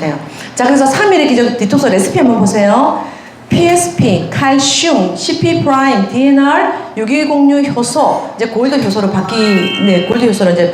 돼요. 자, 그래서 3일의 기존 디톡스 레시피 한번 보세요. PSP, 칼슘, CP 프라임, DNR, 유기공유 효소, 이제 골드 효소로 골드 효소로 이제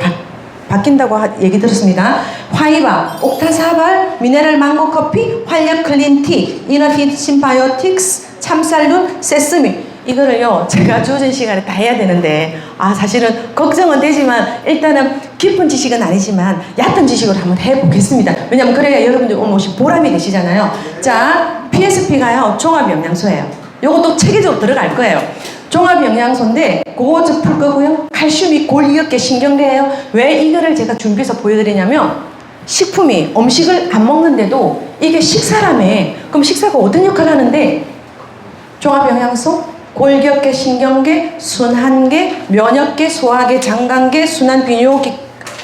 바뀐다고 얘기 들었습니다. 화이바, 옥타사발, 미네랄 망고 커피, 활력 클린티, 이너핏 심바이오틱스, 참쌀눈, 세스미. 이거를요, 제가 주어진 시간에 다 해야 되는데, 사실은 걱정은 되지만, 일단은 깊은 지식은 아니지만, 얕은 지식으로 한번 해보겠습니다. 왜냐면 그래야 여러분들 오늘 오신 보람이 되시잖아요. 자, PSP가요, 종합영양소예요. 요것도 체계적으로 들어갈 거예요. 종합영양소인데, 그거 좀 풀 거고요. 칼슘이 골격계 신경계예요. 왜 이거를 제가 준비해서 보여드리냐면, 식품이 음식을 안 먹는데도 이게 식사라며. 그럼 식사가 어떤 역할을 하는데, 종합영양소, 골격계, 신경계, 순환계, 면역계, 소화계, 장관계, 순환 비뇨기,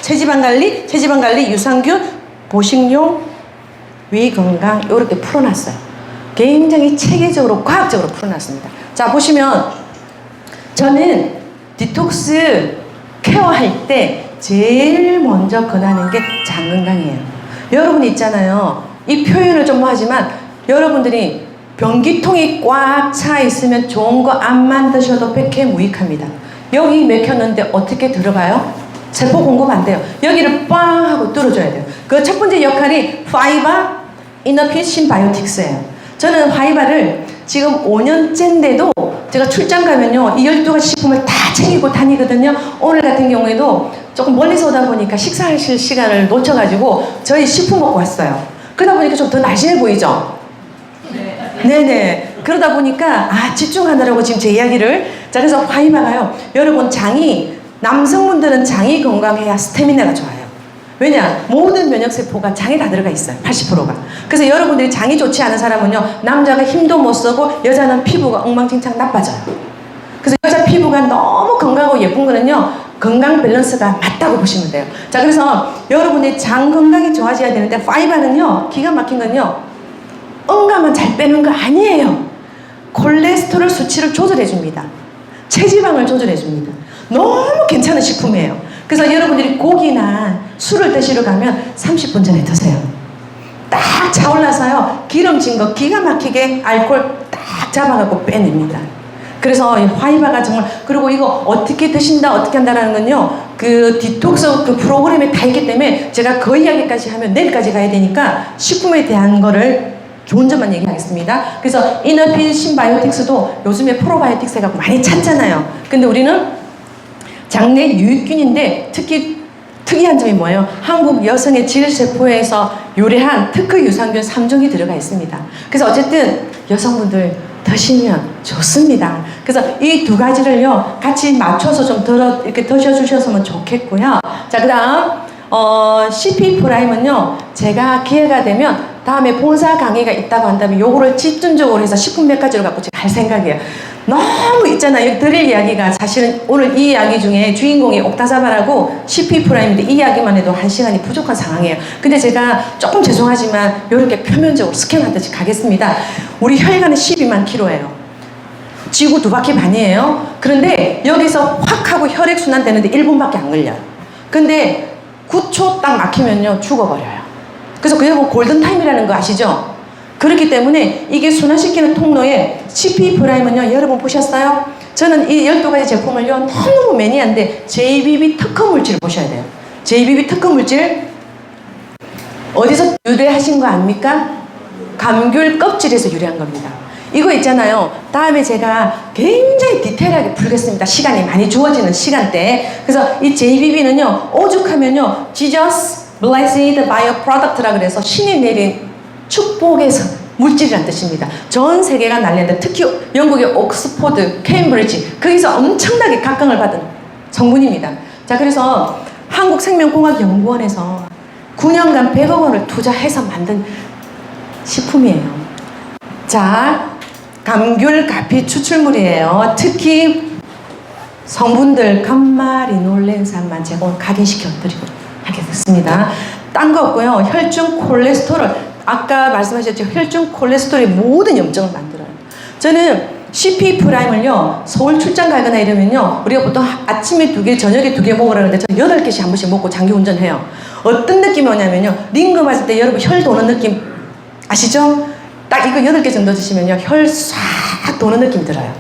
체지방관리, 유산균, 보식용, 위건강 이렇게 풀어놨어요. 굉장히 체계적으로 과학적으로 풀어놨습니다. 자, 보시면 저는 디톡스 케어할 때 제일 먼저 권하는 게 장 건강이에요. 여러분 있잖아요. 이 표현을 좀 하지만 여러분들이 변기통이 꽉 차 있으면 좋은 거 암만 드셔도 백해무익합니다. 여기 맥혔는데 어떻게 들어가요? 세포 공급 안 돼요. 여기를 빵 하고 뚫어줘야 돼요. 그 첫 번째 역할이 파이바 이너핏 심바이오틱스예요. 저는 파이바를 지금 5년째인데도 제가 출장 가면요, 이 12가지 식품을 다 챙기고 다니거든요. 오늘 같은 경우에도 조금 멀리서 오다 보니까 식사하실 시간을 놓쳐가지고 저희 식품 먹고 왔어요. 그러다 보니까 좀 더 날씬해 보이죠? 네네. 그러다 보니까 집중하느라고 지금 제 이야기를. 자, 그래서 파이바가요, 여러분 남성분들은 장이 건강해야 스태미나가 좋아요. 왜냐? 모든 면역세포가 장에 다 들어가 있어요. 80%가. 그래서 여러분들이 장이 좋지 않은 사람은요, 남자가 힘도 못 쓰고 여자는 피부가 엉망진창 나빠져요. 그래서 여자 피부가 너무 건강하고 예쁜 거는요, 건강 밸런스가 맞다고 보시면 돼요. 자, 그래서 여러분의 장 건강이 좋아져야 되는데, 파이바는요, 기가 막힌 건요, 응가만 잘 빼는 거 아니에요. 콜레스테롤 수치를 조절해줍니다. 체지방을 조절해줍니다. 너무 괜찮은 식품이에요. 그래서 여러분들이 고기나 술을 드시러 가면 30분 전에 드세요. 딱 차올라서요, 기름진 거 기가 막히게 알코올 딱 잡아갖고 빼냅니다. 그래서 이 화이바가 정말, 그리고 이거 어떻게 드신다, 어떻게 한다라는 건요, 그 디톡스 그 프로그램에 다 있기 때문에 제가 그 이야기까지 하면 내일까지 가야 되니까 식품에 대한 거를 좋은 점만 얘기하겠습니다. 그래서 이너핏 심바이오틱스도 요즘에 프로바이오틱스 해갖고 많이 찾잖아요. 근데 우리는 장내 유익균인데 특이한 점이 뭐예요? 한국 여성의 질세포에서 요리한 특허 유산균 3종이 들어가 있습니다. 그래서 어쨌든 여성분들 드시면 좋습니다. 그래서 이 두 가지를요, 같이 맞춰서 좀 이렇게 드셔주셨으면 좋겠고요. 자, 그 다음, CP 프라임은요, 제가 기회가 되면 다음에 본사 강의가 있다고 한다면 요거를 집중적으로 해서 식품 몇 가지로 갖고 제가 할 생각이에요. 너무 있잖아요. 드릴 이야기가. 사실은 오늘 이 이야기 중에 주인공이 옥타사바라고 CP 프라임인데 이 이야기만 해도 1시간이 부족한 상황이에요. 근데 제가 조금 죄송하지만 이렇게 표면적으로 스캔하듯이 가겠습니다. 우리 혈관은 12만 킬로예요. 지구 2바퀴 반이에요. 그런데 여기서 확 하고 혈액순환 되는데 1분밖에 안 걸려요. 근데 9초 딱 막히면요, 죽어버려요. 그래서 그게 뭐 골든타임이라는 거 아시죠? 그렇기 때문에 이게 순환시키는 통로에 CP 프라임은요, 여러분 보셨어요? 저는 이 12가지 제품을요, 너무 매니아인데 JBB 특허 물질을 보셔야 돼요. JBB 특허 물질 어디서 유래하신 거 아닙니까? 감귤 껍질에서 유래한 겁니다. 이거 있잖아요. 다음에 제가 굉장히 디테일하게 풀겠습니다. 시간이 많이 주어지는 시간대에. 그래서 이 JBB는요, 오죽하면요, Jesus Blessed Bioproduct라 그래서 신이 내린 축복의 물질이란 뜻입니다. 전 세계가 난리는데 특히 영국의 옥스포드, 케임브리지, 거기서 엄청나게 각광을 받은 성분입니다. 자, 그래서 한국생명공학연구원에서 9년간 100억 원을 투자해서 만든 식품이에요. 자, 감귤 가피 추출물이에요. 특히 성분들 감마리놀렌산만 제공 각인시켜 드리고 하겠습니다. 딴 거 없고요. 혈중 콜레스테롤, 아까 말씀하셨죠. 혈중 콜레스테롤이 모든 염증을 만들어요. 저는 CP 프라임을요, 서울 출장 가거나 이러면요, 우리가 보통 아침에 2개, 저녁에 2개 먹으라 그러는데 저는 8개씩 한 번씩 먹고 장기 운전해요. 어떤 느낌이 오냐면요, 링거 맞을 때 여러분 혈 도는 느낌 아시죠? 딱 이거 8개 정도 드시면요, 혈 싹 도는 느낌 들어요.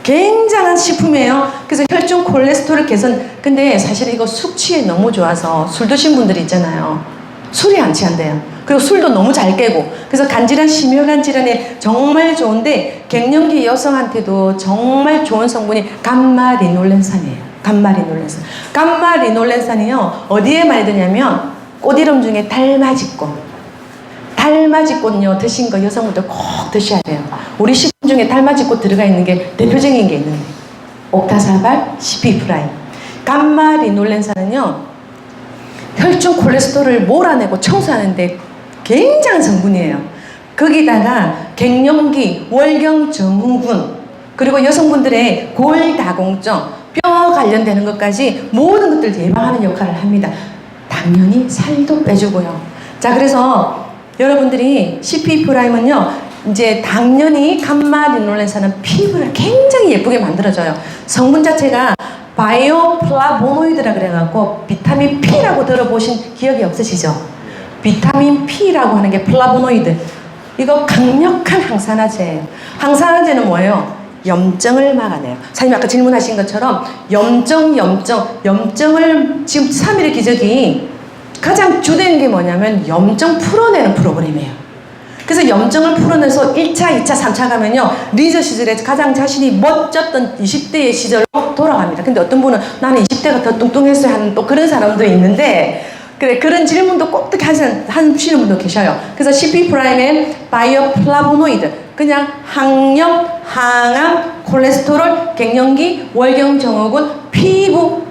굉장한 식품이에요. 그래서 혈중 콜레스테롤 개선. 근데 사실 이거 숙취에 너무 좋아서 술 드신 분들이 있잖아요. 술이 안 취한대요. 그리고 술도 너무 잘 깨고. 그래서 간질환, 심혈관 질환에 정말 좋은데 갱년기 여성한테도 정말 좋은 성분이 감마리놀렌산이에요. 감마리놀렌산. 감마리놀렌산이요, 어디에 많이 드냐면 꽃이름 중에 달맞이꽃. 달맞이꽃요, 드신 거 여성분들 꼭 드셔야 돼요. 우리 식품 중에 달맞이꽃 들어가 있는 게 대표적인 게 있는데, 옥타사발, CP 프라임. 감마리놀렌산은요, 혈중 콜레스테롤을 몰아내고 청소하는데 굉장한 성분이에요. 거기다가 갱년기, 월경 증후군, 그리고 여성분들의 골다공증, 뼈 관련되는 것까지 모든 것들 예방하는 역할을 합니다. 당연히 살도 빼주고요. 자, 그래서 여러분들이 CP 프라임은요, 이제 당연히 감마리놀렌산은 피부를 굉장히 예쁘게 만들어줘요. 성분 자체가 바이오 플라보노이드라 그래갖고 비타민 P라고 들어보신 기억이 없으시죠? 비타민 P라고 하는 게 플라보노이드. 이거 강력한 항산화제예요. 항산화제는 뭐예요? 염증을 막아내요. 사장님 아까 질문하신 것처럼 염증을 지금 3일의 기적이 가장 주된 게 뭐냐면 염증 풀어내는 프로그램이에요. 그래서 염증을 풀어내서 1차, 2차, 3차 가면요, 리저 시절에 가장 자신이 멋졌던 20대의 시절로 돌아갑니다. 근데 어떤 분은 나는 20대가 더 뚱뚱했어야 하는 또 그런 사람도 있는데, 그래, 그런 질문도 꼭 하시는 분도 계셔요. 그래서 CP 프라임의 바이오 플라보노이드, 그냥 항염, 항암, 콜레스테롤, 갱년기, 월경 증후군, 피부,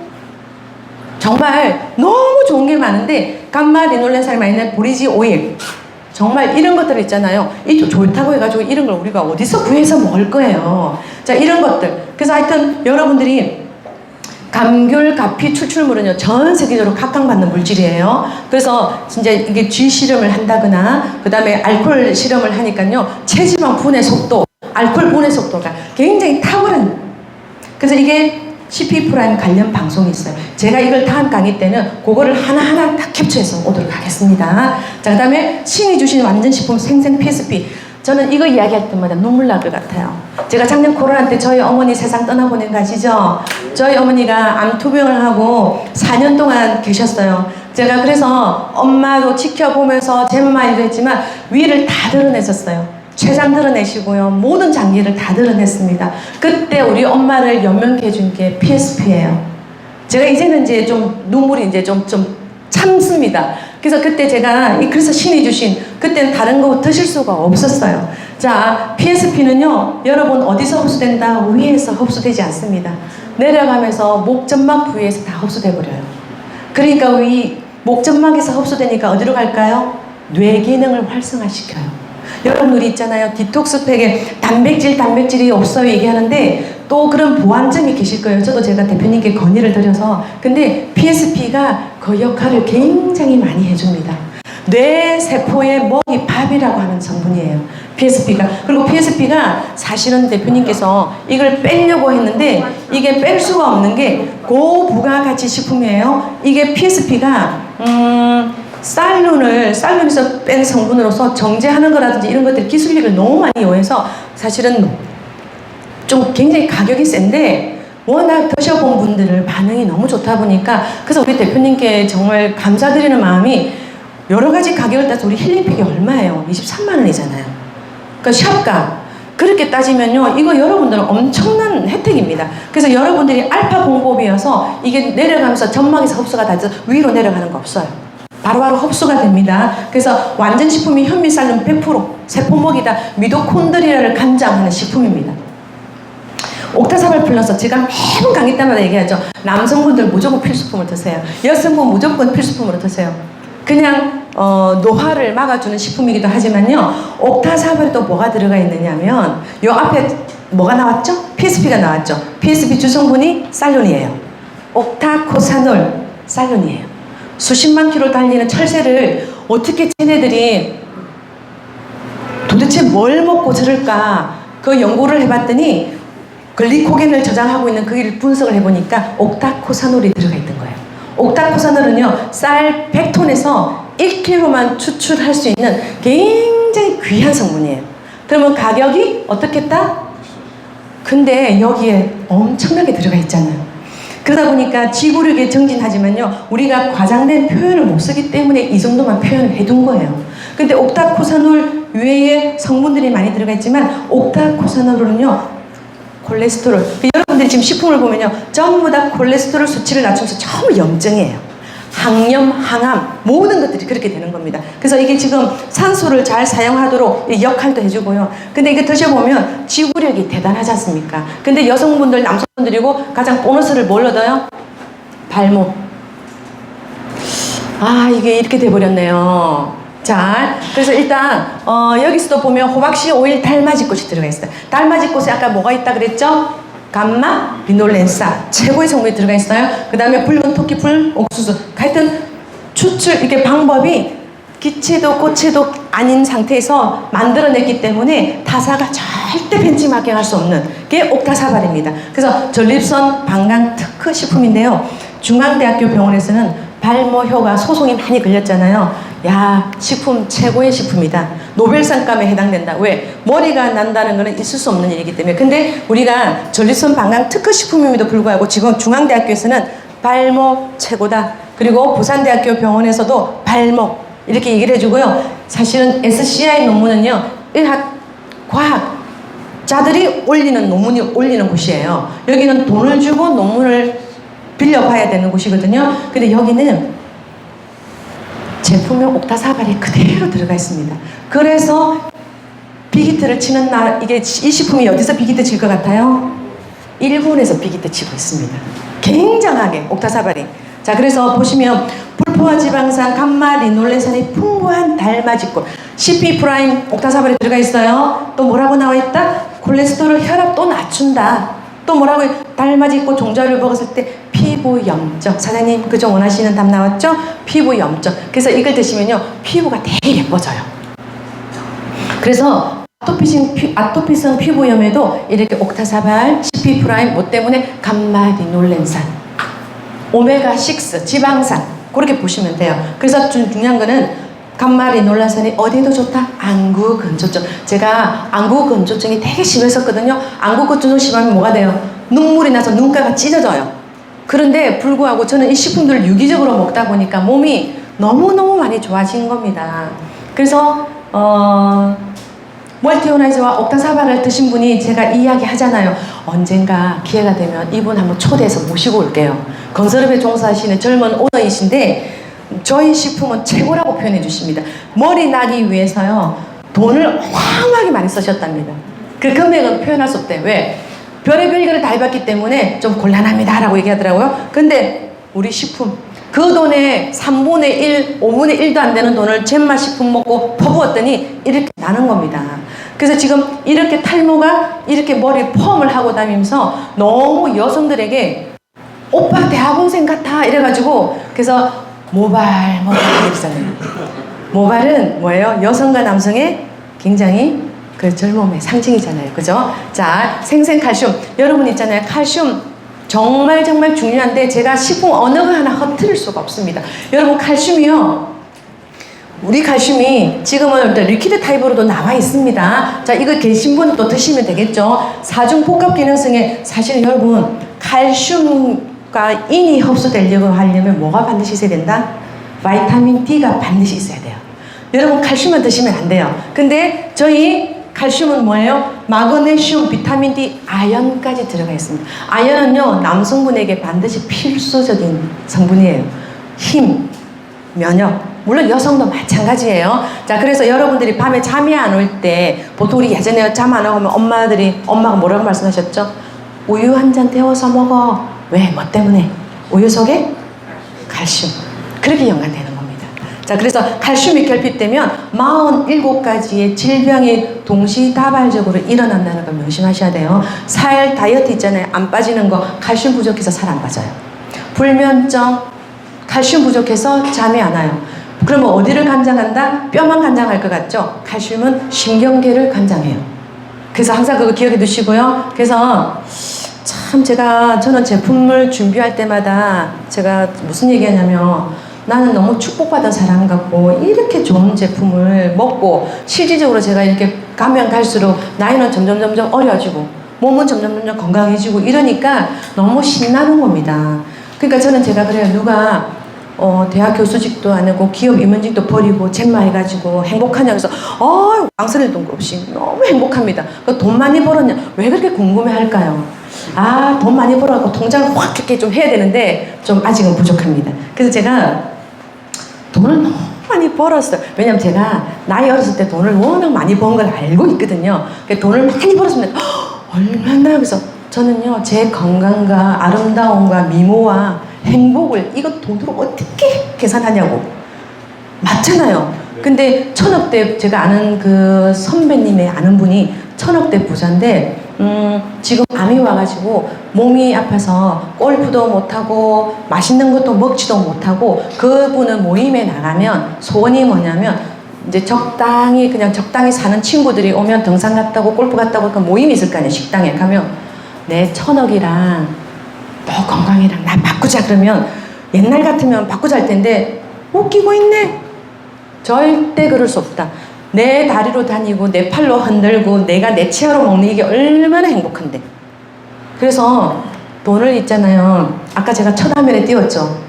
정말 너무 좋은 게 많은데, 감마리놀렌산이 많이 있는 보리지 오일, 정말 이런 것들 있잖아요. 이 좋다고 해가지고 이런 걸 우리가 어디서 구해서 먹을 거예요. 자, 이런 것들. 그래서 하여튼 여러분들이 감귤, 가피 추출물은요, 전 세계적으로 각광받는 물질이에요. 그래서 진짜 이게 쥐 실험을 한다거나, 그 다음에 알코올 실험을 하니까요, 체지방 분해 속도, 알코올 분해 속도가 굉장히 탁월한. 그래서 이게 CP 프라임 관련 방송이 있어요. 제가 이걸 다음 강의 때는 그거를 하나하나 딱 캡처해서 오도록 하겠습니다. 자, 그 다음에 신이 주신 완전식품 생생 PSP. 저는 이거 이야기할 때마다 눈물 날 것 같아요. 제가 작년 코로나 때 저희 어머니 세상 떠나보낸 거 아시죠? 저희 어머니가 암투병을 하고 4년 동안 계셨어요. 제가 그래서 엄마도 지켜보면서 제만 일도 했지만 위를 다 드러냈었어요. 췌장 드러내시고요. 모든 장기를 다 드러냈습니다. 그때 우리 엄마를 연명케 해준 게 PSP예요. 제가 이제는 이제 좀 눈물이 이제 좀 참습니다. 그래서 그때 제가, 그래서 신이 주신, 그때는 다른 거 드실 수가 없었어요. 자, PSP는요, 여러분 어디서 흡수된다? 위에서 흡수되지 않습니다. 내려가면서 목점막 부위에서 다 흡수돼 버려요. 그러니까 이 목점막에서 흡수되니까 어디로 갈까요? 뇌 기능을 활성화시켜요. 여러분들이 있잖아요. 디톡스팩에 단백질이 없어요 얘기하는데 또 그런 보완점이 계실 거예요. 저도 제가 대표님께 건의를 드려서. 근데 PSP가 그 역할을 굉장히 많이 해줍니다. 뇌 세포의 먹이 밥이라고 하는 성분이에요. PSP가. 그리고 PSP가 사실은 대표님께서 이걸 빼려고 했는데 이게 뺄 수가 없는 게 고부가가치 식품이에요. 이게 PSP가 쌀룬에서 뺀 성분으로서 정제하는 거라든지 이런 것들 기술력을 너무 많이 이용해서 사실은 좀 굉장히 가격이 센데 워낙 드셔본 분들을 반응이 너무 좋다 보니까 그래서 우리 대표님께 정말 감사드리는 마음이 여러 가지 가격을 따서 우리 힐링팩이 얼마예요? 23만 원이잖아요. 그러니까 샵가 그렇게 따지면요 이거 여러분들은 엄청난 혜택입니다. 그래서 여러분들이 알파 공법이어서 이게 내려가면서 점막에서 흡수가 다 돼서 위로 내려가는 거 없어요. 바로바로 흡수가 됩니다. 그래서 완전 식품이 현미쌀륨 100% 세포먹이다 미토콘드리아를 감장하는 식품입니다. 옥타사발 플러스 제가 매번 강의 때마다 얘기하죠. 남성분들 무조건 필수품을 드세요. 여성분 무조건 필수품으로 드세요. 그냥 노화를 막아주는 식품이기도 하지만요. 옥타사발에 또 뭐가 들어가 있느냐면 요 앞에 뭐가 나왔죠? PSP가 나왔죠. PSP 주성분이 살륜이에요. 옥타코사놀 살륜이에요. 수십만 킬로 달리는 철새를 어떻게 쟤네들이 도대체 뭘 먹고 저럴까 그 연구를 해봤더니 글리코겐을 저장하고 있는 그 분석을 해보니까 옥타코사놀이 들어가 있던 거예요. 옥타코사놀은요, 쌀 100톤에서 1kg만 추출할 수 있는 굉장히 귀한 성분이에요. 그러면 가격이 어떻겠다? 근데 여기에 엄청나게 들어가 있잖아요. 그러다 보니까 지구력에 정진하지만요, 우리가 과장된 표현을 못 쓰기 때문에 이 정도만 표현을 해둔 거예요. 근데 옥타코사놀 외에 성분들이 많이 들어가 있지만 옥타코사놀은요, 콜레스테롤, 여러분들이 지금 식품을 보면요, 전부 다 콜레스테롤 수치를 낮추면서 전부 염증이에요. 항염, 항암, 모든 것들이 그렇게 되는 겁니다. 그래서 이게 지금 산소를 잘 사용하도록 역할도 해주고요. 근데 이게 드셔보면 지구력이 대단하지 않습니까? 근데 여성분들, 남성분들이고 가장 보너스를 뭘 얻어요? 발목. 아, 이게 이렇게 돼버렸네요. 자, 그래서 일단 여기서도 보면 호박씨 오일 달맞이꽃이 들어가 있어요. 달맞이꽃에 아까 뭐가 있다 그랬죠? 감마 리놀렌산 최고의 성분이 들어가 있어요. 그 다음에 붉은 토끼풀 옥수수. 하여튼 추출 이게 방법이 기체도 고체도 아닌 상태에서 만들어냈기 때문에 타사가 절대 벤치마킹 할 수 없는 게 옥타사발입니다. 그래서 전립선 방광 특허 식품인데요, 중앙대학교 병원에서는 발모효과 소송이 많이 걸렸잖아요. 야, 식품 최고의 식품이다. 노벨상감에 해당된다. 왜? 머리가 난다는 것은 있을 수 없는 일이기 때문에. 근데 우리가 전립선 방광 특허 식품임에도 불구하고 지금 중앙대학교에서는 발모 최고다. 그리고 부산대학교 병원에서도 발모 이렇게 얘기를 해주고요. 사실은 SCI 논문은요, 의학, 과학자들이 올리는 논문이 올리는 곳이에요. 여기는 돈을 주고 논문을 빌려봐야 되는 곳이거든요. 근데 여기는 제품명 옥타사발이 그대로 들어가 있습니다. 그래서 빅히트를 치는 날, 이게 이 식품이 어디서 빅히트 칠 것 같아요? 일본에서 빅히트 치고 있습니다. 굉장하게 옥타사발이. 자, 그래서 보시면 불포화 지방산, 감마 리놀렌산이 풍부한 달맞이꽃, CP 프라임 옥타사발이 들어가 있어요. 또 뭐라고 나와 있다? 콜레스테롤 혈압 또 낮춘다. 또 뭐라고 해요? 달맞이꽃 종자를 먹었을 때 피부 염증. 사장님 그죠? 원하시는 답 나왔죠? 피부 염증. 그래서 이걸 드시면요, 피부가 되게 예뻐져요. 그래서 아토피성 피부염에도 이렇게 옥타사발, CP 프라임, 뭐 때문에 감마 리놀렌산, 오메가6 지방산, 그렇게 보시면 돼요. 그래서 중요한 거는 감마 리놀렌산이 어디도 좋다? 안구 건조증. 제가 안구 건조증이 되게 심했었거든요. 안구 건조증 심하면 뭐가 돼요? 눈물이 나서 눈가가 찢어져요. 그런데 불구하고 저는 이 식품들을 유기적으로 먹다 보니까 몸이 너무너무 많이 좋아진 겁니다. 그래서 멀티오나이즈와 옥타사발을 드신 분이 제가 이야기 하잖아요. 언젠가 기회가 되면 이분 한번 초대해서 모시고 올게요. 건설업에 종사하시는 젊은 오너이신데 저희 식품은 최고라고 표현해 주십니다. 머리 나기 위해서요, 돈을 어마어마하게 많이 쓰셨답니다. 그 금액은 표현할 수 없대요. 왜? 별의별 거를 다 해봤기 때문에 좀 곤란합니다 라고 얘기하더라고요. 근데 우리 식품, 그 돈의 3분의 1, 5분의 1도 안 되는 돈을 젠마 식품 먹고 퍼부었더니 이렇게 나는 겁니다. 그래서 지금 이렇게 탈모가 이렇게 머리 펌을 하고 다니면서 너무 여성들에게 오빠 대학원생 같아 이래가지고, 그래서 모발 이러잖아요. 모발은 뭐예요? 여성과 남성의 굉장히 그 젊음의 상징이잖아요. 그죠? 자, 생생칼슘. 여러분 있잖아요. 칼슘 정말 정말 중요한데 제가 식품 어느 거 하나 허트릴 수가 없습니다. 여러분 칼슘이요, 우리 칼슘이 지금은 리퀴드 타입으로도 나와 있습니다. 자, 이거 계신 분 또 드시면 되겠죠. 사중 복합 기능성에 사실 여러분 칼슘과 인이 흡수되려고 하려면 뭐가 반드시 있어야 된다? 바이타민 D가 반드시 있어야 돼요. 여러분 칼슘만 드시면 안 돼요. 근데 저희 칼슘은 뭐예요? 마그네슘, 비타민 D, 아연까지 들어가 있습니다. 아연은요, 남성분에게 반드시 필수적인 성분이에요. 힘, 면역, 물론 여성도 마찬가지예요. 자, 그래서 여러분들이 밤에 잠이 안 올 때, 보통 우리 예전에 잠 안 오고 하면 엄마가 뭐라고 말씀하셨죠? 우유 한 잔 데워서 먹어. 왜? 뭐 때문에? 우유 속에 칼슘. 그렇게 연관되는 겁니다. 자, 그래서 칼슘이 결핍되면 47가지의 질병이 동시다발적으로 일어난다는 걸 명심하셔야 돼요. 살 다이어트 있잖아요. 안 빠지는 거, 칼슘 부족해서 살 안 빠져요. 불면증, 칼슘 부족해서 잠이 안 와요. 그러면 어디를 관장한다? 뼈만 관장할 것 같죠? 칼슘은 신경계를 관장해요. 그래서 항상 그거 기억해 두시고요. 그래서 참 저는 제품을 준비할 때마다 제가 무슨 얘기하냐면 나는 너무 축복받은 사람 같고 이렇게 좋은 제품을 먹고 실질적으로 제가 이렇게 가면 갈수록 나이는 점점 어려지고 몸은 점점 건강해지고 이러니까 너무 신나는 겁니다. 그러니까 저는 제가 그래요. 누가 대학 교수직도 안 하고 기업 임원직도 버리고 잼마 해가지고 행복하냐 그래서 왕선일 동거 없이 너무 행복합니다. 돈 많이 벌었냐 왜 그렇게 궁금해 할까요? 돈 많이 벌어갖고 통장을 확 이렇게 좀 해야 되는데 좀 아직은 부족합니다. 그래서 제가 돈을 너무 많이 벌었어요. 왜냐면 제가 나이 어렸을 때 돈을 워낙 많이 번 걸 알고 있거든요. 돈을 많이 벌었으면 얼마나. 그래서 저는요 제 건강과 아름다움과 미모와 행복을 이거 돈으로 어떻게 계산하냐고. 맞잖아요. 근데 천억대 제가 아는 그 선배님의 아는 분이 천억대 부자인데 지금 암이 와가지고 몸이 아파서 골프도 못하고 맛있는 것도 먹지도 못하고 그분은 모임에 나가면 소원이 뭐냐면 이제 적당히 사는 친구들이 오면 등산 갔다고 골프 갔다고 그 모임이 있을 거 아니에요. 식당에 가면 내 천억이랑 너 건강이랑 나 바꾸자 그러면 옛날 같으면 바꾸자 할 텐데 웃기고 있네. 절대 그럴 수 없다. 내 다리로 다니고 내 팔로 흔들고 내가 내 치아로 먹는 이게 얼마나 행복한데. 그래서 돈을 있잖아요. 아까 제가 첫 화면에 띄웠죠.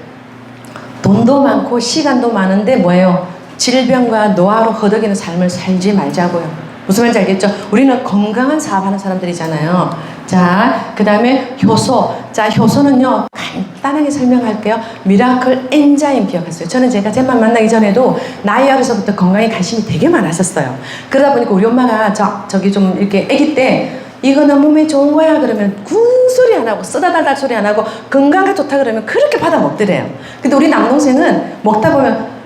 돈도 많고 시간도 많은데 뭐예요? 질병과 노화로 허덕이는 삶을 살지 말자고요. 무슨 말인지 알겠죠? 우리는 건강한 사업하는 사람들이잖아요. 자, 그 다음에 효소. 자, 효소는요 간단하게 설명할게요. 미라클 엔자임 기억하세요. 저는 제가 제 맘 만나기 전에도 나이 어려서부터 건강에 관심이 되게 많았었어요. 그러다 보니까 우리 엄마가 저기 좀 이렇게 아기 때 이거는 몸에 좋은 거야 그러면 군소리 안 하고 쓰다달달 소리 안 하고 건강에 좋다 그러면 그렇게 받아 먹더래요. 근데 우리 남동생은 먹다 보면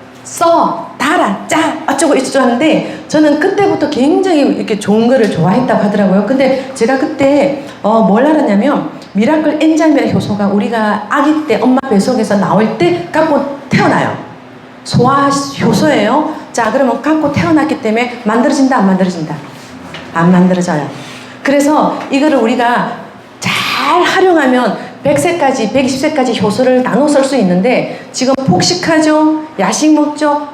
달아, 짜, 어쩌고 저쩌고 하는데 저는 그때부터 굉장히 이렇게 좋은 거를 좋아했다고 하더라고요. 근데 제가 그때 뭘 알았냐면 미라클 엔자임이라는 효소가 우리가 아기 때 엄마 뱃속에서 나올 때 갖고 태어나요. 소화 효소예요. 자, 그러면 갖고 태어났기 때문에 만들어진다 안 만들어진다? 안 만들어져요. 그래서 이거를 우리가 잘 활용하면 100세까지 120세까지 효소를 나눠 쓸 수 있는데 지금 폭식하죠, 야식 먹죠,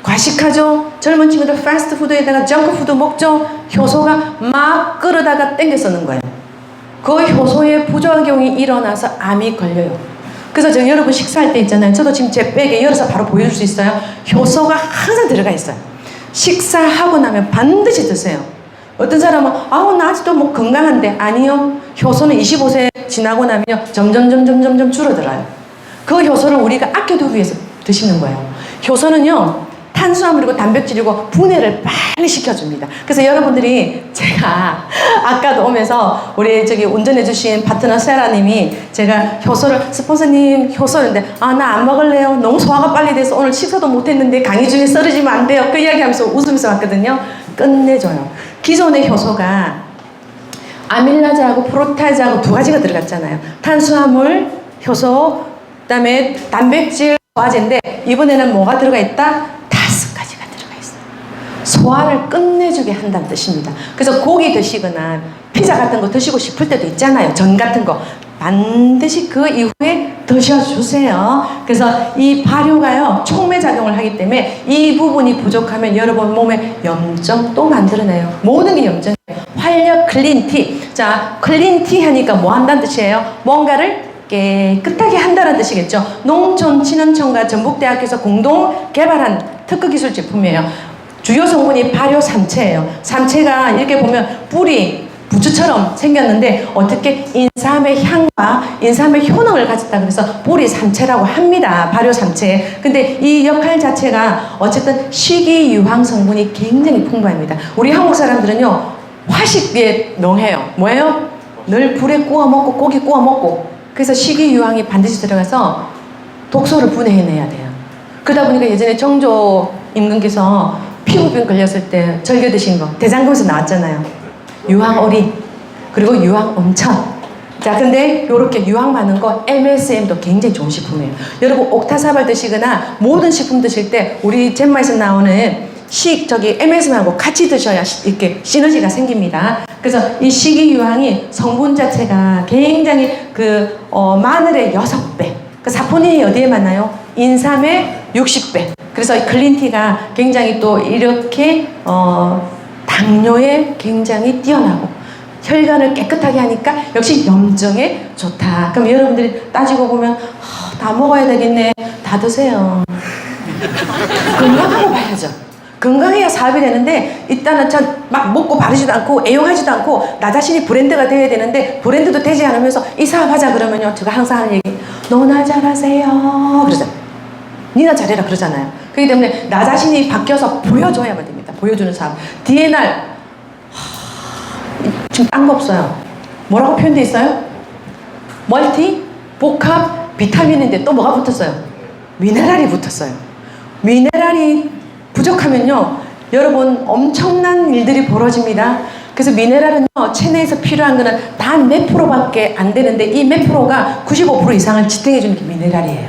과식하죠, 젊은 친구들 패스트푸드에다가 정크푸드 먹죠. 효소가 막 끌어다가 땡겨 쓰는 거예요. 그 효소의 부작용이 일어나서 암이 걸려요. 그래서 저 여러분 식사할 때 있잖아요. 저도 지금 제 백에 열어서 바로 보여줄 수 있어요. 효소가 항상 들어가 있어요. 식사하고 나면 반드시 드세요. 어떤 사람은 나 아직도 뭐 건강한데 아니요. 효소는 25세 지나고 나면 점점 줄어들어요. 그 효소를 우리가 아껴두기 위해서 드시는 거예요. 효소는요 탄수화물이고 단백질이고 분해를 빨리 시켜줍니다. 그래서 여러분들이 제가 아까도 오면서 우리 저기 운전해주신 파트너 세라님이 제가 스폰서님 효소인데 나 안 먹을래요. 너무 소화가 빨리 돼서 오늘 식사도 못했는데 강의 중에 쓰러지면 안 돼요. 그 이야기하면서 웃으면서 왔거든요. 끝내줘요. 기존의 효소가 아밀라제하고 프로테아제하고 두 가지가 들어갔잖아요. 탄수화물, 효소, 그다음에 단백질, 소화제인데 이번에는 뭐가 들어가 있다? 5가지가 들어가 있어요. 소화를 끝내주게 한다는 뜻입니다. 그래서 고기 드시거나 피자 같은 거 드시고 싶을 때도 있잖아요. 전 같은 거 반드시 그 이후에 드셔주세요. 그래서 이 발효가요 촉매작용을 하기 때문에 이 부분이 부족하면 여러분 몸에 염증 또 만들어내요. 모든 게 염증이에요. 활력 클린티. 자, 클린티 하니까 뭐 한다는 뜻이에요? 뭔가를 깨끗하게 한다는 뜻이겠죠. 농촌진흥청과 전북대학교에서 공동 개발한 특허기술 제품이에요. 주요 성분이 발효 삼채예요. 삼채가 이렇게 보면 뿌리 부추처럼 생겼는데 어떻게 인삼의 향과 인삼의 효능을 가졌다 그래서 뿌리 삼채라고 합니다. 발효 삼채. 근데 이 역할 자체가 어쨌든 식이유황 성분이 굉장히 풍부합니다. 우리 한국 사람들은요 화식에 농해요. 뭐예요? 늘 불에 구워 먹고 고기 구워 먹고. 그래서 식이유황이 반드시 들어가서 독소를 분해해내야 돼요. 그러다 보니까 예전에 정조 임금께서 피부병 걸렸을 때 절겨 드신 거 대장금에서 나왔잖아요. 유황오리 그리고 유황엄천. 자, 근데 요렇게 유황 많은 거 MSM도 굉장히 좋은 식품이에요. 여러분 옥타사발 드시거나 모든 식품 드실 때 우리 젠마에서 나오는 저기 MSM하고 같이 드셔야 이렇게 시너지가 생깁니다. 그래서 이 식이유황이 성분 자체가 굉장히 마늘의 6배. 사포닌이 어디에 많나요? 인삼의 60배. 그래서 이 글린티가 굉장히 또 이렇게 당뇨에 굉장히 뛰어나고 혈관을 깨끗하게 하니까 역시 염증에 좋다. 그럼 여러분들이 따지고 보면 다 먹어야 되겠네. 다 드세요. 건강하고 봐야죠. 건강해야 사업이 되는데 일단은 막 먹고 바르지도 않고 애용하지도 않고 나 자신이 브랜드가 되어야 되는데 브랜드도 되지 않으면서 이 사업하자 그러면요, 제가 항상 하는 얘기, 너나 잘하세요 그러잖아요. 니나 잘해라 그러잖아요. 그렇기 때문에 나 자신이 바뀌어서 보여줘야만 됩니다. 보여주는 사업. DNR 지금 딴 거 없어요. 뭐라고 표현되어 있어요? 멀티, 복합, 비타민인데 또 뭐가 붙었어요? 미네랄이 붙었어요. 미네랄이 부족하면요, 여러분 엄청난 일들이 벌어집니다. 그래서 미네랄은요, 체내에서 필요한 거는 단 몇 프로밖에 안 되는데 이 몇 프로가 95% 이상을 지탱해 주는 게 미네랄이에요.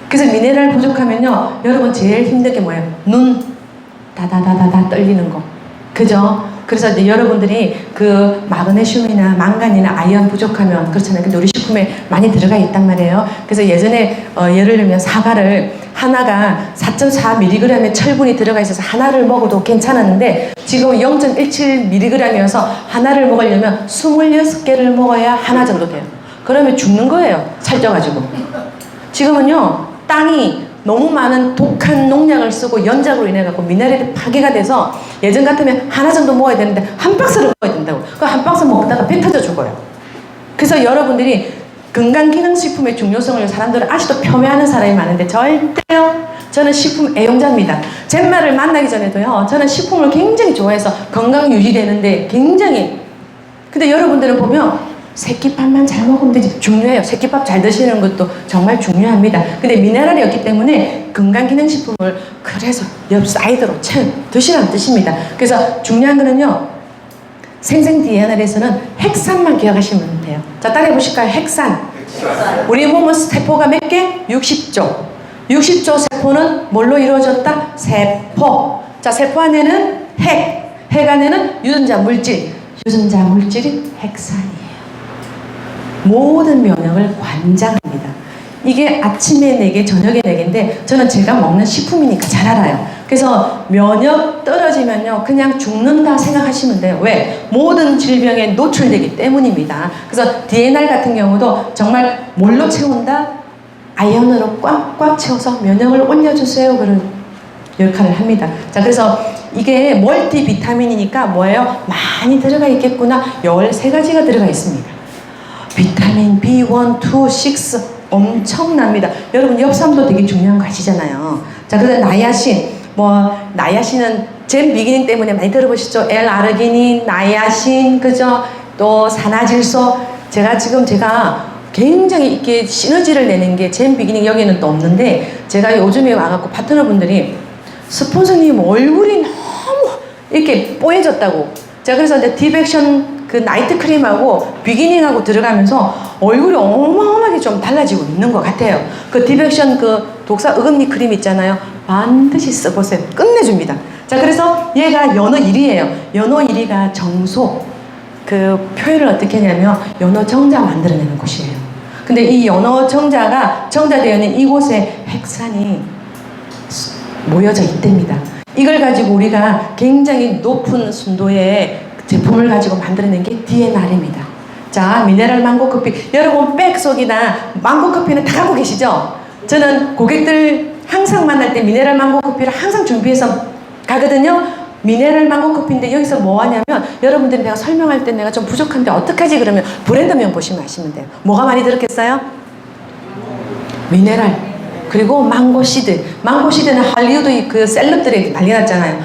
그래서 미네랄 부족하면요, 여러분 제일 힘든 게 뭐예요? 눈 다다다다다 떨리는 거. 그죠? 그래서 이제 여러분들이 마그네슘이나 망간이나 아연 부족하면 그렇잖아요. 근데 우리 식품에 많이 들어가 있단 말이에요. 그래서 예전에 예를 들면 사과를 하나가 4.4mg의 철분이 들어가 있어서 하나를 먹어도 괜찮았는데 지금 0.17mg이어서 하나를 먹으려면 26개를 먹어야 하나 정도 돼요. 그러면 죽는 거예요. 살쪄가지고. 지금은요, 땅이 너무 많은 독한 농약을 쓰고 연작으로 인해 갖고 미네랄이 파괴가 돼서 예전 같으면 하나 정도 먹어야 되는데 한 박스를 먹어야 된다고. 그 한 박스 먹다가 배 터져 죽어요. 그래서 여러분들이 건강기능식품의 중요성을 사람들은 아직도 폄훼하는 사람이 많은데 절대요. 저는 식품 애용자입니다. 제 말을 만나기 전에도요, 저는 식품을 굉장히 좋아해서 건강 유지되는데 굉장히. 근데 여러분들은 보면 새끼밥만 잘 먹으면 되지. 중요해요. 새끼밥 잘 드시는 것도 정말 중요합니다. 근데 미네랄이 없기 때문에 건강기능식품을 그래서 옆 사이드로 드시라는 뜻입니다. 그래서 중요한 거는요, 생생 DNR에서는 핵산만 기억하시면 돼요. 자, 따라해 보실까요? 핵산. 우리 몸은 세포가 몇 개? 60조. 60조 세포는 뭘로 이루어졌다? 세포. 자, 세포 안에는 핵 안에는 유전자 물질. 유전자 물질이 핵산이에요. 모든 면역을 관장합니다. 이게 아침에 4개, 저녁에 4개인데 저는 제가 먹는 식품이니까 잘 알아요. 그래서 면역 떨어지면요, 그냥 죽는다 생각하시면 돼요. 왜? 모든 질병에 노출되기 때문입니다. 그래서 DNR 같은 경우도 정말 뭘로 채운다? 아연으로 꽉꽉 채워서 면역을 올려주세요. 그런 역할을 합니다. 자, 그래서 이게 멀티비타민이니까 뭐예요? 많이 들어가 있겠구나. 13가지가 들어가 있습니다. 비타민 B1, 2, 6 엄청납니다. 여러분 엽산도 되게 중요한 거 아시잖아요. 자, 그래서 나야신은 젠 비기닌 때문에 많이 들어보시죠? L-아르기닌, 나야신, 그죠? 또 산화질소. 제가 굉장히 이렇게 시너지를 내는 게 젠 비기닌 여기는 또 없는데, 제가 요즘에 와갖고 파트너분들이 스폰서님 얼굴이 너무 이렇게 뽀얘졌다고. 제가 그래서 이제 딥액션 나이트 크림하고 비기닝하고 들어가면서 얼굴이 어마어마하게 좀 달라지고 있는 것 같아요. 딥액션 독사 어금니 크림 있잖아요. 반드시 써보세요. 끝내줍니다. 자, 그래서 얘가 연어 1위예요. 연어 1위가 정소. 표현을 어떻게 하냐면 연어 정자 만들어내는 곳이에요. 근데 이 연어 정자가 정자되어 있는 이곳에 핵산이 모여져 있답니다. 이걸 가지고 우리가 굉장히 높은 순도의 제품을 가지고 만들어낸 게 DNR입니다. 자, 미네랄 망고 커피. 여러분 백 속이나 망고 커피는 다 갖고 계시죠? 저는 고객들 항상 만날 때 미네랄 망고 커피를 항상 준비해서 가거든요. 미네랄 망고 커피인데 여기서 뭐 하냐면, 여러분들이 내가 설명할 때 내가 좀 부족한데 어떡하지 그러면 브랜드명 보시면 아시면 돼요. 뭐가 많이 들었겠어요? 미네랄. 그리고 망고 시드. 망고 시드는 할리우드 셀럽들이 난리 났잖아요.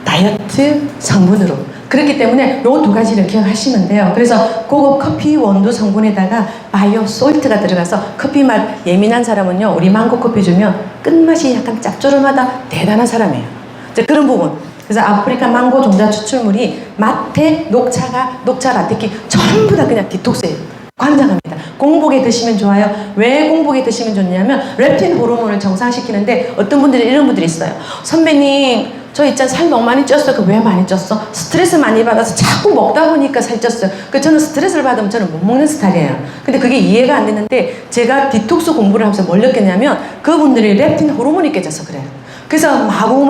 다이어트 성분으로. 그렇기 때문에 요 2가지를 기억하시면 돼요. 그래서 고급 커피 원두 성분에다가 바이오 솔트가 들어가서 커피 맛 예민한 사람은요, 우리 망고 커피 주면 끝맛이 약간 짭조름하다 대단한 사람이에요. 이제 그런 부분. 그래서 아프리카 망고 종자 추출물이 마테, 녹차 라떼기 전부 다 그냥 디톡스예요. 관장합니다. 공복에 드시면 좋아요. 왜 공복에 드시면 좋냐면 렙틴 호르몬을 정상시키는데 어떤 분들이 이런 분들이 있어요. 선배님, 저 있잖아 살 너무 많이 쪘어요. 그 왜 많이 쪘어? 스트레스 많이 받아서 자꾸 먹다 보니까 살 쪘어요. 그 저는 스트레스를 받으면 저는 못 먹는 스타일이에요. 근데 그게 이해가 안 되는데 제가 디톡스 공부를 하면서 뭘 느꼈냐면 그분들이 렙틴 호르몬이 깨져서 그래요. 그래서 마구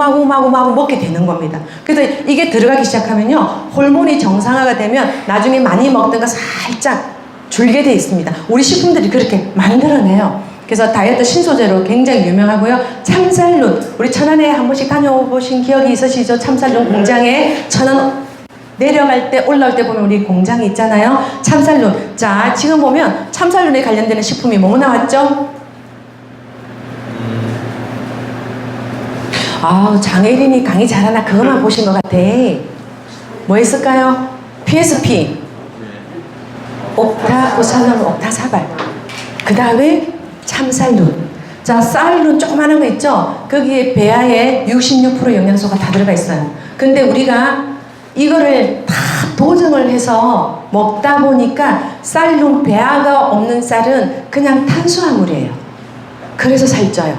먹게 되는 겁니다. 그래서 이게 들어가기 시작하면요 호르몬이 정상화가 되면 나중에 많이 먹던 거 살짝 줄게 돼 있습니다. 우리 식품들이 그렇게 만들어내요. 그래서 다이어트 신소재로 굉장히 유명하고요. 참살룬, 우리 천안에 한 번씩 다녀보신 기억이 있으시죠? 참살룬 공장에 천안 내려갈 때 올라올 때 보면 우리 공장이 있잖아요. 참살룬. 자, 지금 보면 참살룬에 관련되는 식품이 뭐 나왔죠? 아우, 장혜린이 강의 잘하나 그것만 보신 것 같아. 뭐 했을까요? PSP, 옥타고살론, 옥타사발. 그 다음에 참살룬. 자, 쌀룬 조그마한 거 있죠? 거기에 배아에 66% 영양소가 다 들어가 있어요. 근데 우리가 이거를 다 도정을 해서 먹다 보니까 쌀룬, 배아가 없는 쌀은 그냥 탄수화물이에요. 그래서 살쪄요.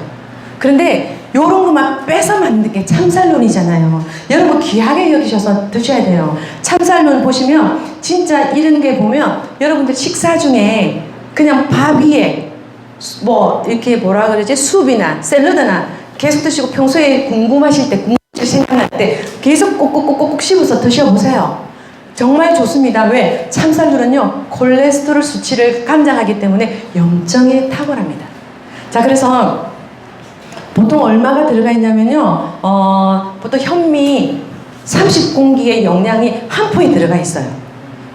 그런데 요런 것만 빼서 만든 게 참살룬이잖아요. 여러분 귀하게 여기셔서 드셔야 돼요. 참살룬 보시면 진짜 이런 게 보면 여러분들 식사 중에 그냥 밥 위에 뭐 이렇게 뭐라 그러지? 숲이나 샐러드나 계속 드시고 평소에 궁금하실 때 궁금증 생각날 때 계속 꼭꼭꼭꼭 씹어서 드셔보세요. 정말 좋습니다. 왜? 참살룬은요 콜레스테롤 수치를 감량하기 때문에 염증에 탁월합니다. 자, 그래서 보통 얼마가 들어가 있냐면요 보통 현미 30공기의 영양이 한 포에 들어가 있어요.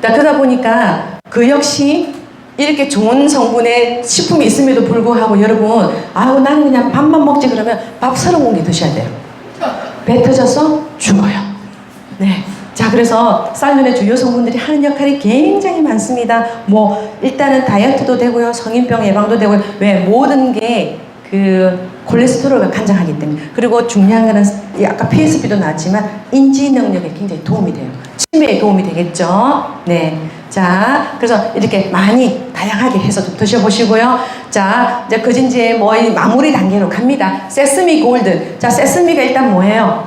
그러다 보니까 그 역시 이렇게 좋은 성분의 식품이 있음에도 불구하고 여러분 아우 나는 그냥 밥만 먹지 그러면 밥 30공기 드셔야 돼요. 배 터져서 죽어요. 네. 자, 그래서 쌀lun의 주요 성분들이 하는 역할이 굉장히 많습니다. 뭐 일단은 다이어트도 되고요, 성인병 예방도 되고요. 왜? 모든 게 그 콜레스테롤을 간장하기 때문에. 그리고 중요한 거는 아까 PSP도 나왔지만 인지 능력에 굉장히 도움이 돼요. 치매에 도움이 되겠죠. 네. 자, 그래서 이렇게 많이 다양하게 해서 좀 드셔보시고요. 자, 이제 그진지에 뭐 마무리 단계로 갑니다. 세스미 골드. 자, 세스미가 일단 뭐예요?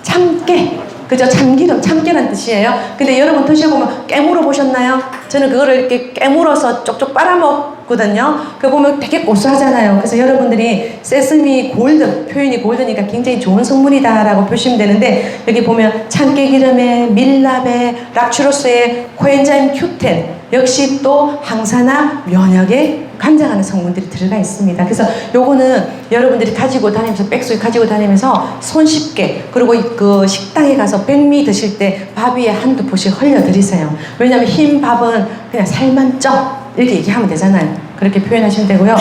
참깨. 그죠? 참기름, 참깨란 뜻이에요. 근데 여러분 드셔보면 깨물어 보셨나요? 저는 그거를 이렇게 깨물어서 쪽쪽 빨아먹거든요. 그거 보면 되게 고소하잖아요. 그래서 여러분들이 세스미 골드, 표현이 골드니까 굉장히 좋은 성분이다라고 보시면 되는데 여기 보면 참깨 기름에 밀랍에 락추로스에 코엔자임 Q10 역시 또 항산화 면역에 감장하는 성분들이 들어가 있습니다. 그래서 요거는 여러분들이 가지고 다니면서 백속에 가지고 다니면서 손쉽게 그리고 그 식당에 가서 백미 드실 때 밥 위에 한두 포씩 흘려 드리세요. 왜냐하면 흰 밥은 그냥 살만 쪄 이렇게 얘기하면 되잖아요. 그렇게 표현하시면 되고요.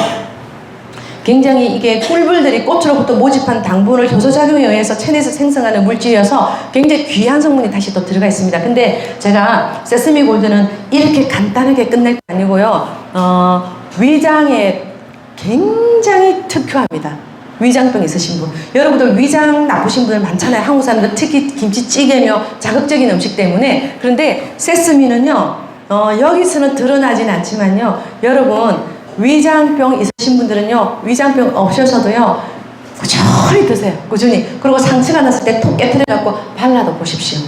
굉장히 이게 꿀불들이 꽃으로부터 모집한 당분을 효소작용에 의해서 체내에서 생성하는 물질이어서 굉장히 귀한 성분이 다시 또 들어가 있습니다. 근데 제가 세스미 골드는 이렇게 간단하게 끝낼 게 아니고요. 위장에 굉장히 특효합니다. 위장병 있으신 분. 여러분들 위장 나쁘신 분들 많잖아요. 한국 사람들 특히 김치찌개며 자극적인 음식 때문에. 그런데 세스미는요, 여기서는 드러나진 않지만요. 여러분, 위장병 있으신 분들은요, 위장병 없으셔도요, 꾸준히 드세요. 꾸준히. 그리고 상처가 났을 때 톡 깨트려갖고 발라도 보십시오.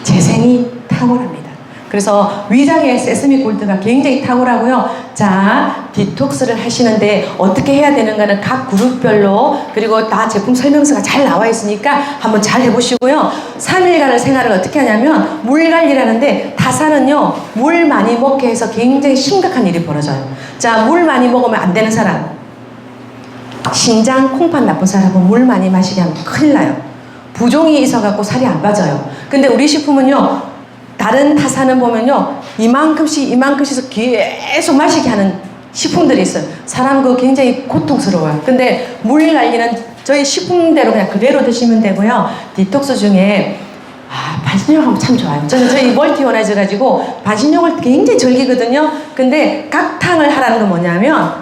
재생이 탁월합니다. 그래서 위장에 세스미 골드가 굉장히 탁월하고요. 자, 디톡스를 하시는데 어떻게 해야 되는가는 각 그룹별로 그리고 다 제품 설명서가 잘 나와 있으니까 한번 잘 해보시고요. 3일간의 생활을 어떻게 하냐면 물 관리라는데 타산은요 물 많이 먹게 해서 굉장히 심각한 일이 벌어져요. 자, 물 많이 먹으면 안 되는 사람, 신장 콩팥 나쁜 사람은 물 많이 마시게 하면 큰일 나요. 부종이 있어갖고 살이 안 빠져요. 근데 우리 식품은요 다른 타산은 보면요 이만큼씩 계속 마시게 하는 식품들이 있어요. 사람 그거 굉장히 고통스러워요. 근데 물 관리는 저희 식품대로 그냥 그대로 드시면 되고요. 디톡스 중에 반신욕 하면 참 좋아요. 저희 멀티오나이즈 가지고 반신욕을 굉장히 즐기거든요. 근데 각탕을 하라는 건 뭐냐면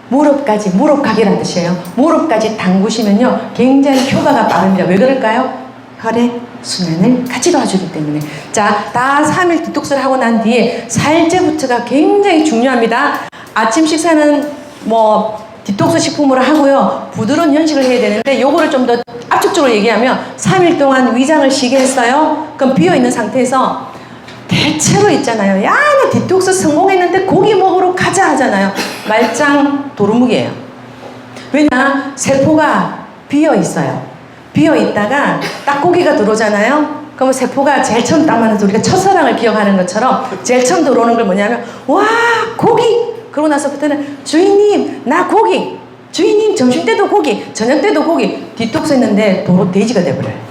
무릎까지, 무릎각이라는 뜻이에요. 무릎까지 담그시면요 굉장히 효과가 빠릅니다. 왜 그럴까요? 혈액 순환을 같이 도와주기 때문에. 자, 다 3일 디톡스를 하고 난 뒤에 살제부터가 굉장히 중요합니다. 아침 식사는 뭐 디톡스 식품으로 하고요. 부드러운 연식을 해야 되는데 요거를 좀 더 압축적으로 얘기하면 3일 동안 위장을 쉬게 했어요. 그럼 비어있는 상태에서 대체로 있잖아요. 야, 나 디톡스 성공했는데 고기 먹으러 가자 하잖아요. 말짱 도루묵이에요. 왜냐? 세포가 비어있어요. 비어있다가 딱 고기가 들어오잖아요. 그러면 세포가 제일 처음 딱 만나서 우리가 첫사랑을 기억하는 것처럼 제일 처음 들어오는 걸 뭐냐면 와, 고기! 그러고 나서부터는 주인님, 나 고기! 주인님, 점심 때도 고기! 저녁 때도 고기! 디톡스 했는데 도로 돼지가 돼버려요.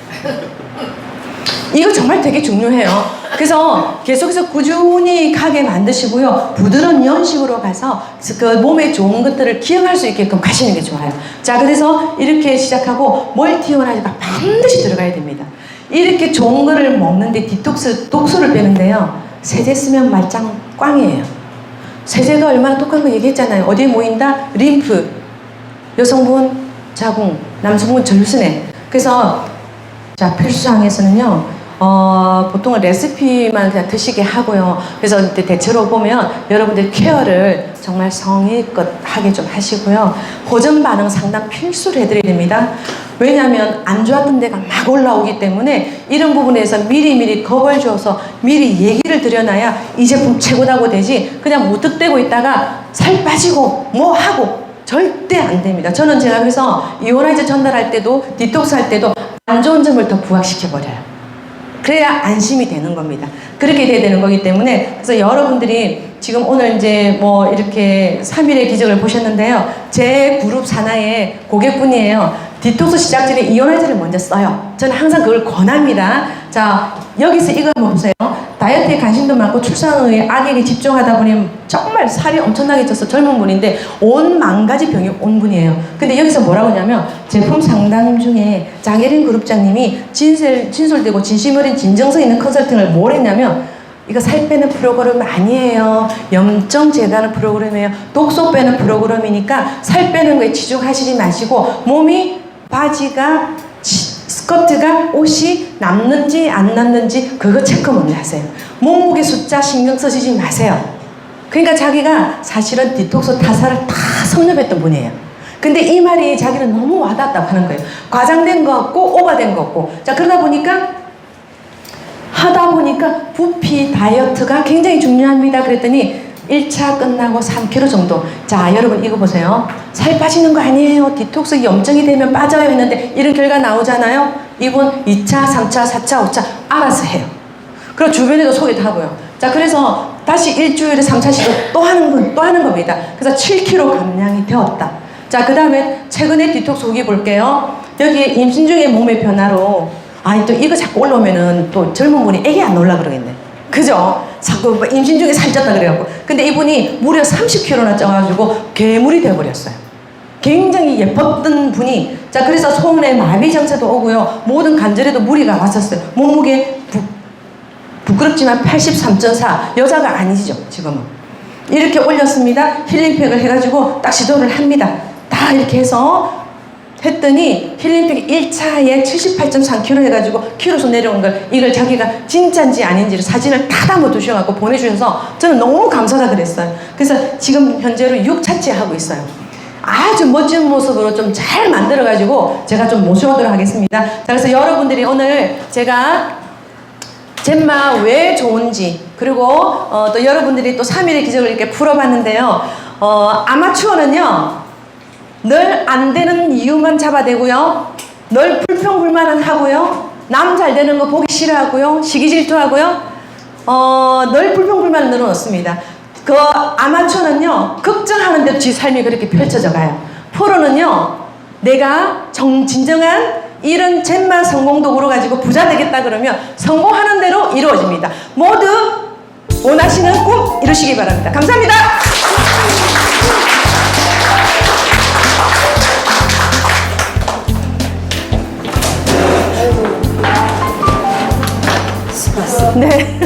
이거 정말 되게 중요해요. 그래서 계속해서 꾸준히 가게 만드시고요. 부드러운 연식으로 가서 그 몸에 좋은 것들을 기억할 수 있게끔 가시는 게 좋아요. 자, 그래서 이렇게 시작하고 멀티오나즈가 반드시 들어가야 됩니다. 이렇게 좋은 거를 먹는데 디톡스, 독소를 빼는데요. 세제 쓰면 말짱 꽝이에요. 세제가 얼마나 독한 거 얘기했잖아요. 어디에 모인다? 림프, 여성분 자궁, 남성분 절순에. 그래서 자, 필수항에서는요. 보통은 레시피만 그냥 드시게 하고요. 그래서 대체로 보면 여러분들 케어를 정말 성의껏 하게 좀 하시고요. 호전 반응 상담 필수로 해드려야 됩니다. 왜냐하면 안 좋았던 데가 막 올라오기 때문에 이런 부분에서 미리미리 겁을 줘서 미리 얘기를 드려놔야 이 제품 최고다고 되지, 그냥 무턱대고 있다가 살 빠지고 뭐 하고 절대 안 됩니다. 저는 제가 그래서 이오나이즈 전달할 때도 디톡스 할 때도 안 좋은 점을 더 부각시켜 버려요. 그래야 안심이 되는 겁니다. 그렇게 돼야 되는 거기 때문에. 그래서 여러분들이 지금 오늘 이제 뭐 이렇게 3일의 기적을 보셨는데요. 제 그룹 산하의 고객분이에요. 디톡스 시작 전에 이오나이저를 먼저 써요. 저는 항상 그걸 권합니다. 자, 여기서 이거 한번 보세요. 다이어트에 관심도 많고 출산의 악에게 집중하다 보니 정말 살이 엄청나게 쪄서 젊은 분인데 온 망가지 병이 온 분이에요. 근데 여기서 뭐라고 하냐면 제품 상담 중에 장혜린 그룹장님이 진솔되고 진심 어린 진정성 있는 컨설팅을 뭘 했냐면 이거 살 빼는 프로그램 아니에요. 염증 제거하는 프로그램이에요. 독소 빼는 프로그램이니까 살 빼는 거에 치중하시지 마시고 몸이 바지가 스커트가 옷이 남는지 안 남는지 그거 체크 먼저 하세요. 몸무게 숫자 신경 쓰시지 마세요. 그러니까 자기가 사실은 디톡스 타사를 다 섭렵했던 분이에요. 근데 이 말이 자기는 너무 와닿았다고 하는 거예요. 과장된 거 같고 오버된 거 같고. 자, 그러다 보니까 하다 보니까 부피 다이어트가 굉장히 중요합니다. 그랬더니 1차 끝나고 3kg 정도. 자, 여러분 이거 보세요. 살 빠지는 거 아니에요. 디톡스 염증이 되면 빠져요 했는데 이런 결과 나오잖아요. 이분 2차, 3차, 4차, 5차 알아서 해요. 그리고 주변에도 소개도 하고요. 자, 그래서 다시 일주일에 3차 시도 또 하는 겁니다. 그래서 7kg 감량이 되었다. 자, 그 다음에 최근에 디톡스 후기 볼게요. 여기 임신 중에 몸의 변화로, 아니 또 이거 자꾸 올라오면은 또 젊은 분이 애기 안 놀라 그러겠네. 그죠? 자꾸 임신 중에 살쪘다 그래갖고. 근데 이분이 무려 30kg나 쪄가지고 괴물이 돼버렸어요. 굉장히 예뻤던 분이. 자, 그래서 손에 마비 정체도 오고요. 모든 관절에도 무리가 왔었어요. 몸무게 부끄럽지만 83.4. 여자가 아니죠, 지금은. 이렇게 올렸습니다. 힐링팩을 해가지고 딱 시도를 합니다. 다 이렇게 해서 했더니 힐링팩 1차에 78.3kg 해가지고 키로수 내려온 걸, 이걸 자기가 진짜인지 아닌지를 사진을 다 담아 두셔갖고 보내주셔서 저는 너무 감사하다 그랬어요. 그래서 지금 현재로 6차째 하고 있어요. 아주 멋진 모습으로 좀 잘 만들어가지고 제가 좀 모셔오도록 하겠습니다. 자, 그래서 여러분들이 오늘 제가 젠마 왜 좋은지, 그리고 또 여러분들이 또 3일의 기적을 이렇게 풀어봤는데요. 아마추어는요, 늘 안 되는 이유만 잡아대고요, 늘 불평불만은 하고요, 남 잘 되는 거 보기 싫어하고요, 시기 질투하고요, 늘 불평불만을 늘어놓습니다. 그 아마추어는요, 걱정하는데도 지 삶이 그렇게 펼쳐져 가요. 프로는요, 내가 진정한 이런 젠마 성공 도구로 가지고 부자 되겠다 그러면 성공하는 대로 이루어집니다. 모두 원하시는 꿈 이루시기 바랍니다. 감사합니다. 네.